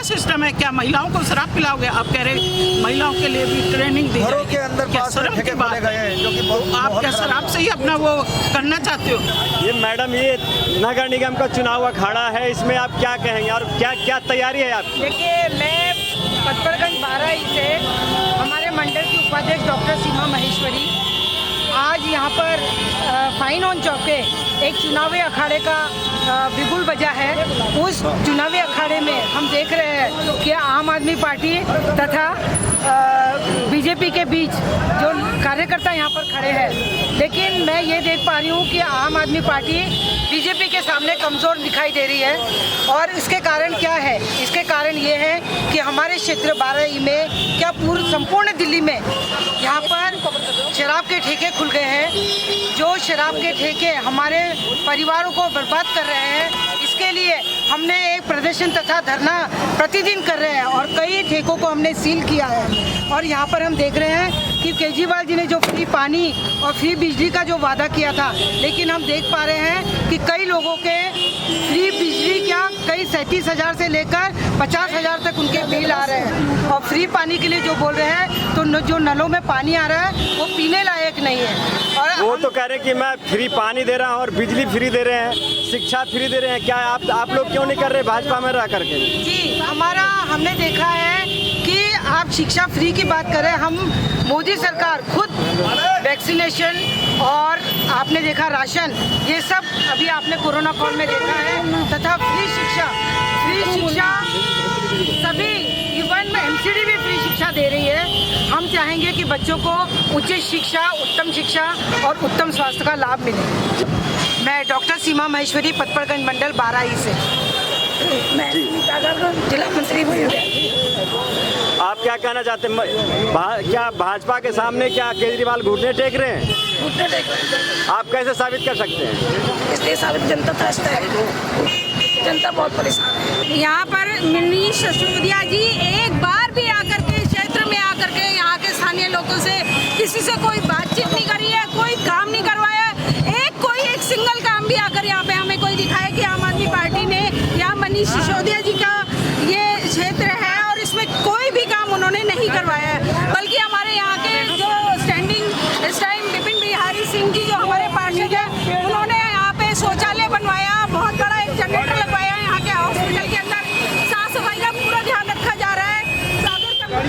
System है? क्या महिलाओं को शराब पिलाओगे? आप कह रहे महिलाओं के लिए भी ट्रेनिंग दी घरों के अंदर क्या पास शर्म की ठेके बात खोले गए हैं, जो कि तो आप क्या शराब से ही अपना वो करना चाहते हो? ये मैडम, ये नगर निगम का चुनाव अखाड़ा है, इसमें आप क्या कहेंगे और क्या क्या तैयारी है आपकी? देखिए, मैं पटपड़गंज 12 से हमारे मंडल की उपाध्यक्ष डॉक्टर सीमा महेश्वरी आज यहाँ पर फाइन ऑन चौक पे एक चुनावी अखाड़े का बिगुल बजा है। उस चुनावी अखाड़े में हम देख रहे हैं कि आम आदमी पार्टी तथा बीजेपी के बीच जो कार्यकर्ता यहाँ पर खड़े हैं, लेकिन मैं ये देख पा रही हूँ कि आम आदमी पार्टी बीजेपी के सामने कमज़ोर दिखाई दे रही है। और इसके कारण क्या है? इसके कारण ये है कि हमारे क्षेत्र 12 में क्या पूर्ण संपूर्ण दिल्ली में यहाँ पर शराब के ठेके खुल गए हैं, जो शराब के ठेके हमारे परिवारों को बर्बाद कर रहे हैं। इसके लिए हमने एक प्रदर्शन तथा धरना प्रतिदिन कर रहे हैं और कई ठेकों को हमने सील किया है। और यहाँ पर हम देख रहे हैं कि केजरीवाल जी ने जो फ्री पानी और फ्री बिजली का जो वादा किया था, लेकिन हम देख पा रहे हैं कि कई लोगों के फ्री बिजली क्या कई 37,000 से लेकर 50,000 तक उनके बिल आ रहे हैं। और फ्री पानी के लिए जो बोल रहे हैं, तो जो नलों में पानी आ रहा है वो पीने लायक नहीं है। और वो तो कह रहे हैं कि मैं फ्री पानी दे रहा हूँ और बिजली फ्री दे रहे हैं, शिक्षा फ्री दे रहे हैं। क्या आप लोग क्यों नहीं कर रहे भाजपा में रह करके? जी, हमने देखा है कि आप शिक्षा फ्री की बात करें, हम मोदी सरकार खुद वैक्सीनेशन और आपने देखा राशन, ये सब अभी आपने कोरोना काल में देखा है, तथा फ्री शिक्षा सभी, इवन में एमसीडी भी फ्री शिक्षा दे रही है। हम चाहेंगे कि बच्चों को उच्च शिक्षा, उत्तम शिक्षा और उत्तम स्वास्थ्य का लाभ मिले। मैं डॉक्टर सीमा महेश्वरी, पटपड़गंज मंडल 12 से। मैं जिला मंत्री हूँ। आप क्या कहना चाहते हैं? क्या भाजपा के सामने क्या केजरीवाल घुटने टेक रहे हैं? घुटने टेक रहे हैं। आप कैसे साबित कर सकते हैं? इसलिए साबित जनता त्रस्त है, जनता बहुत परेशान है। यहाँ पर मनीष सिसोदिया जी एक बार भी आकर के क्षेत्र में आकर के यहाँ के स्थानीय लोगों से किसी से कोई बातचीत नहीं करी है, कोई काम नहीं करवाया। एक सिंगल काम भी आकर यहाँ पे हमें कोई दिखाए कि आम आदमी पार्टी ने या मनीष सिसोदिया जी का ये क्षेत्र है और इसमें कोई भी काम उन्होंने नहीं करवाया है। बल्कि हमारे यहाँ के जो स्टैंडिंग इस टाइम विपिन बिहारी सिंह जी जो हमारे पार्षद हैं, उन्होंने यहाँ पे शौचालय बनवाया, बहुत बड़ा एक जनरेटर लगवाया है। यहाँ के हॉस्पिटल के अंदर साफ सफाई का पूरा ध्यान रखा जा रहा है।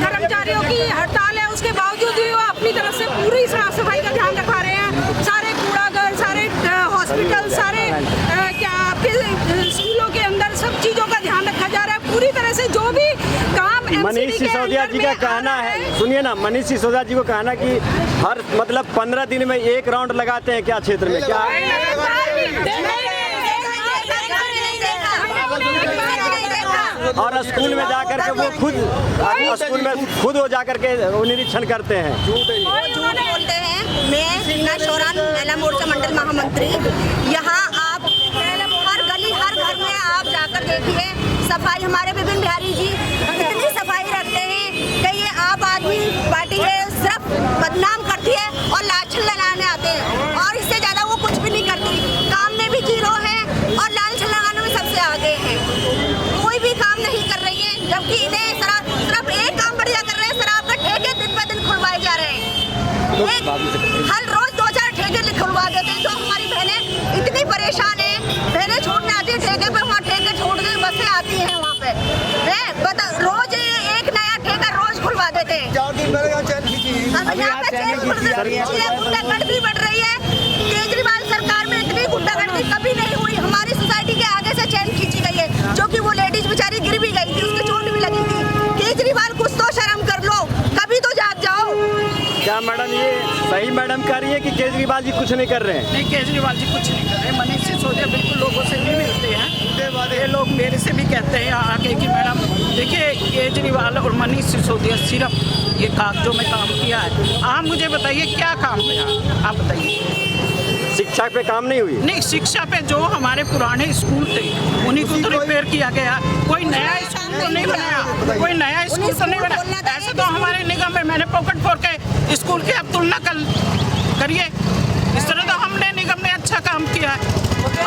कर्मचारियों की हड़ताल है, उसके बावजूद भी वो अपनी तरफ से पूरी साफ सफाई का ध्यान रखा रहे हैं। सारे कूड़ाघर, सारे हॉस्पिटल, सारे क्या आपके स्कूलों के अंदर सब चीज़ों का ध्यान रखा जा रहा है। पूरी तरह से जो भी काम मनीष सिसोदिया जी का कहना है, सुनिए ना, मनीष सिसोदिया जी को कहना कि हर 15 दिन में एक राउंड लगाते हैं क्या क्षेत्र में? क्या और स्कूल में जाकर के वो खुद वो जाकर के निरीक्षण करते हैं। बोलते हैं। मैं रीना शौरान, महिला मोर्चा मंडल महामंत्री। यहाँ आप हर गली हर घर में आप जाकर देखिए, सफाई हमारे विपिन बिहारी जी इतनी सफाई रखते हैं कि ये आप आदमी पार्टी के सिर्फ बदनाम करती है और लाछन लगाने आते हैं, और इससे ज़्यादा वो कुछ भी नहीं करती। काम में भी जीरो है और लाछन लगाने में सबसे आगे है। कोई भी काम नहीं कर रही है, जबकि इन्हें सिर्फ एक काम बढ़िया कर रहे हैं, शराब का ठेके दिन ब दिन खुलवाए जा रहे हैं। हर रोज 2-4 ठेके खुलवा देते हैं। जो हमारी बहनें इतनी परेशान है, बहनें छोड़ने आती है ठेके पे, वहाँ ठेके छोड़ के बसें आती हैं वहाँ पे। रोज एक नया ठेका रोज खुलवा देते हैं। यहाँ पे चैन खुल रही है, गुंडागर्दी बढ़ रही है। केजरीवाल सरकार में इतनी गुंडागर्दी कभी नहीं हुई। हमारी सोसाइटी के आगे से चैन खींची गई है, जो कि वो लेडीज बेचारी गिर भी गई थी, उसकी चोट भी लगी थी। केजरीवाल कुछ तो शर्म कर लो, कभी तो जाग जाओ। क्या मैडम ये सही मैडम कह रही है कि केजरीवाल जी कुछ नहीं कर रहे हैं? नहीं, केजरीवाल जी कुछ नहीं कर रहे। मनीष सिसोदिया बिल्कुल लोगों से नहीं मिलते हैं। ये लोग मेरे से भी कहते हैं आके कि मैडम देखिए, केजरीवाल और मनीष सिसोदिया सिर्फ ये कागजों में काम किया है। आप मुझे बताइए क्या काम किया, आप बताइए। शिक्षा पे काम नहीं हुई? नहीं, शिक्षा पे जो हमारे पुराने स्कूल थे उन्हीं को तो रिपेयर किया गया। कोई नया स्कूल तो नहीं बनाया, कोई नया स्कूल तो नहीं बनाया। ऐसे तो हमारे निगम में मैंने पॉकेट फोड़ के स्कूल की अब तुलना करिए। इस तरह तो हमने निगम ने अच्छा काम किया है।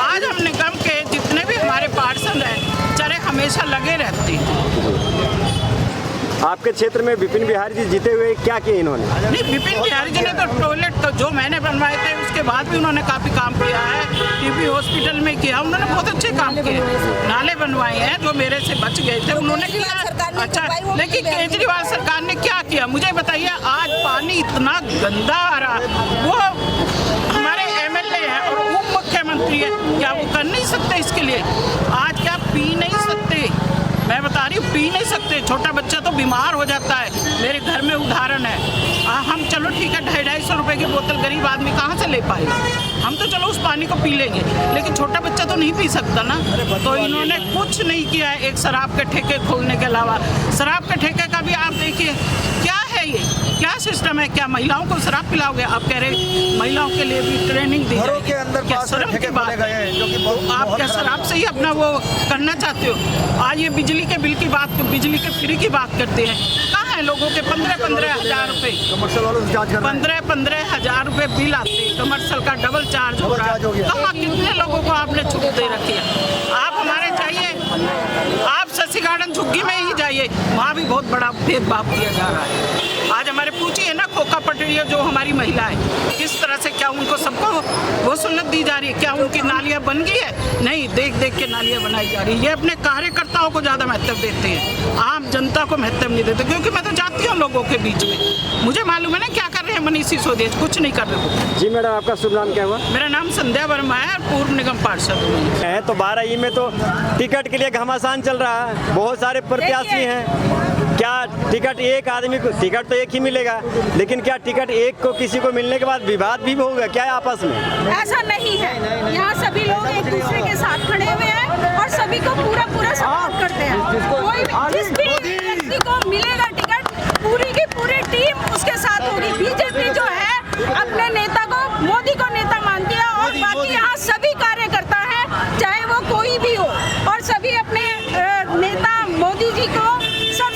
आज हम निगम के जितने भी हमारे पार्षद हैं, चाहे हमेशा लगे रहते हैं। आपके क्षेत्र में विपिन बिहारी जी जीते हुए क्या किए इन्होंने? नहीं, विपिन बिहारी जी ने तो टॉयलेट तो जो मैंने बनवाए थे उसके बाद भी उन्होंने काफ़ी काम किया है। टीबी हॉस्पिटल में किया, उन्होंने बहुत अच्छे काम किए। नाले बनवाए हैं जो मेरे से बच गए थे, उन्होंने किया। अच्छा, लेकिन केजरीवाल सरकार ने क्या किया मुझे बताइए। आज पानी इतना गंदा आ रहा, वो हमारे एमएलए हैं और उप मुख्यमंत्री है, क्या वो कर नहीं सकते इसके लिए? आज क्या पी नहीं सकते? मैं बता रही हूँ, पी नहीं सकते। छोटा बच्चा तो बीमार हो जाता है। मेरे घर में उदाहरण है। हम चलो ठीक है 250-250 रुपए की बोतल गरीब आदमी कहाँ से ले पाएगा? हम तो चलो उस पानी को पी लेंगे, लेकिन छोटा बच्चा तो नहीं पी सकता ना। तो इन्होंने कुछ नहीं किया है एक शराब के ठेके खोलने के अलावा। शराब के ठेके का भी आप देखिए क्या है, ये क्या सिस्टम है? क्या महिलाओं को शराब पिलाओगे? आप कह रहे महिलाओं के लिए भी ट्रेनिंग दी घरों के अंदर क्या शर्म की बात है? आप क्या शराब से ही अपना वो करना चाहते हो? आज ये बिजली के बिल की बात, बिजली के फ्री की बात करते हैं। कहाँ है लोगों के 15-15 हज़ार रुपए, 15-15 हज़ार रुपए बिल आते हैं। कमर्शियल का डबल चार्ज हो रहा है। कहाँ कितने लोगों को आपने छूट दे रखी है? आप हमारे चाहिए, आप शशि गार्डन झुग्गी में ही जाइए, वहाँ भी बहुत बड़ा भेदभाव किया जा रहा है। आज हमारे पूछिए ना खोखा पटरिया जो हमारी महिला है, किस तरह से क्या उनको सबको वो सुन्नत दी जा रही है? क्या उनकी नालियाँ बन गई है? नहीं, देख देख के नालियाँ बनाई जा रही है। ये अपने कार्यकर्ताओं को ज़्यादा महत्व देते हैं, आम जनता को महत्व नहीं देते। क्योंकि मैं तो जाती हूँ लोगों के बीच में, मुझे मालूम है ना क्या कर रहे हैं मनीष सिसोदिया, कुछ नहीं कर रहे। जी मैडम, आपका शुभ नाम क्या हुआ? मेरा नाम संध्या वर्मा है, पूर्व निगम पार्षद हूँ। है तो 12 में तो टिकट के लिए घमासान चल रहा है, बहुत सारे प्रत्याशी हैं। क्या टिकट एक आदमी को, टिकट तो एक ही मिलेगा, लेकिन क्या टिकट एक को किसी को मिलने के बाद विवाद भी होगा क्या आपस में? ऐसा नहीं है, यहाँ सभी लोग एक दूसरे के साथ खड़े हुए हैं और सभी को पूरा सपोर्ट करते हैं। कोई जिस भी व्यक्ति को मिलेगा टिकट, पूरी की पूरी टीम उसके साथ होगी। बीजेपी जो है अपने नेता को, मोदी को नेता मानती है और बाकी यहाँ सभी कार्यकर्ता हैं, चाहे वो कोई भी हो, और सभी अपने नेता मोदी जी को सब